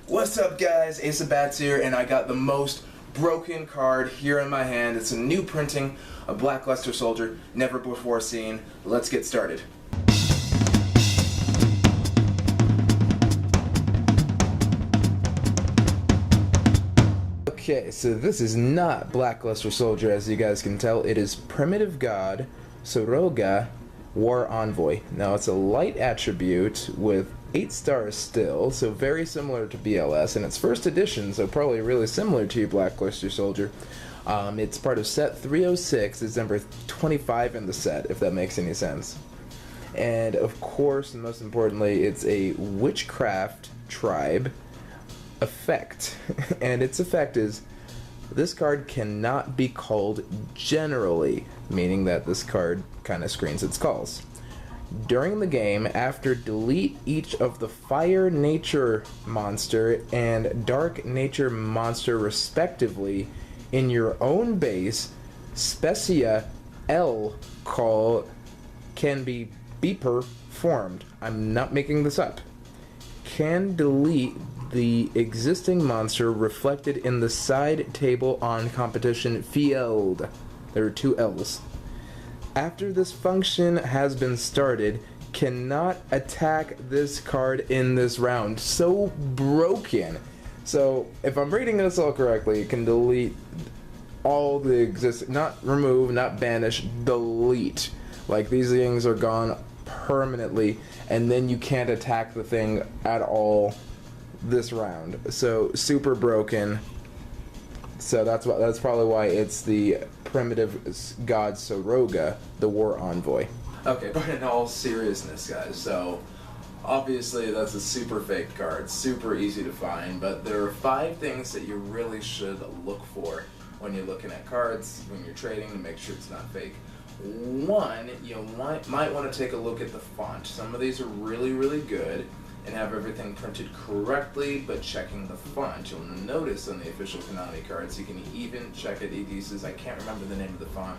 What's up guys, Ace of Bats here, and I got the most broken card here in my hand. It's a new printing of Blackluster Soldier, never before seen. Let's get started. Okay, so this is not Blackluster Soldier, as you guys can tell. It is Primitive God, Soroga, War Envoy. Now it's a light attribute with 8 stars still, so very similar to BLS, and it's first edition, so probably really similar to Blackluster Soldier. It's part of set 306, it's number 25 in the set, if that makes any sense. And of course, and most importantly, it's a witchcraft tribe effect, and its effect is this card cannot be called generally, meaning that this card kind of screens its calls. During the game, after delete each of the Fire Nature monster and Dark Nature monster respectively in your own base, Specia L call can be performed. I'm not making this up. Can delete the existing monster reflected in the side table on competition field. There are 2 L's. After this function has been started, cannot attack this card in this round. So broken. So if I'm reading this all correctly, it can delete all the existing, not remove, not banish, delete. Like these things are gone permanently, and then you can't attack the thing at all this round. So super broken. So that's probably why it's the Primitive God Soroga, the War Envoy. Okay, but in all seriousness, guys, so obviously that's a super fake card, super easy to find, but there are 5 things that you really should look for when you're looking at cards, when you're trading, to make sure it's not fake. 1, you might want to take a look at the font. Some of these are really good and have everything printed correctly, but checking the font. You'll notice on the official Konami cards, you can even check it. It uses, I can't remember the name of the font,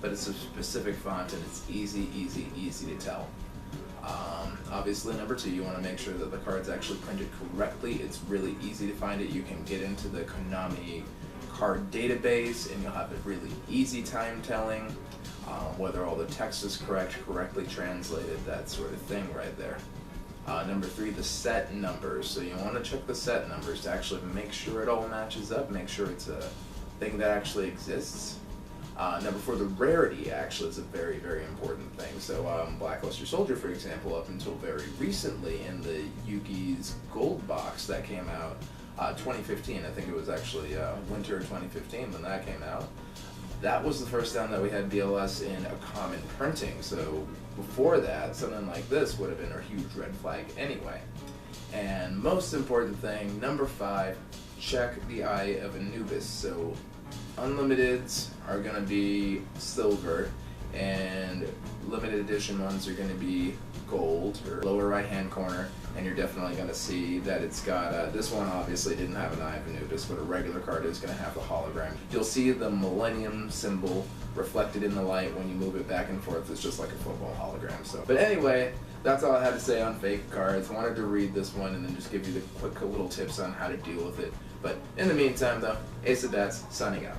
but it's a specific font and it's easy to tell. Obviously, number 2, you want to make sure that the card's actually printed correctly. It's really easy to find it. You can get into the Konami card database and you'll have a really easy time telling whether all the text is correctly translated, that sort of thing right there. Number 3, the set numbers. So you want to check the set numbers to actually make sure it all matches up, make sure it's a thing that actually exists. Number 4, the rarity actually is a very important thing. So Blackluster Soldier, for example, up until very recently in the Yugi's Gold box that came out 2015, I think it was actually winter 2015 when that came out. That was the first time that we had BLS in a common printing, so before that, something like this would have been a huge red flag anyway. And most important thing, number 5, check the Eye of Anubis. So unlimiteds are going to be silver, and limited edition ones are going to be gold, or lower right hand corner, and you're definitely going to see that it's got, this one obviously didn't have an Eye of Anubis, but a regular card is going to have the hologram. You'll see the Millennium symbol reflected in the light when you move it back and forth. It's just like a football hologram. So, but anyway, that's all I had to say on fake cards. I wanted to read this one and then just give you the quick little tips on how to deal with it. But in the meantime though, Ace of Bats signing out.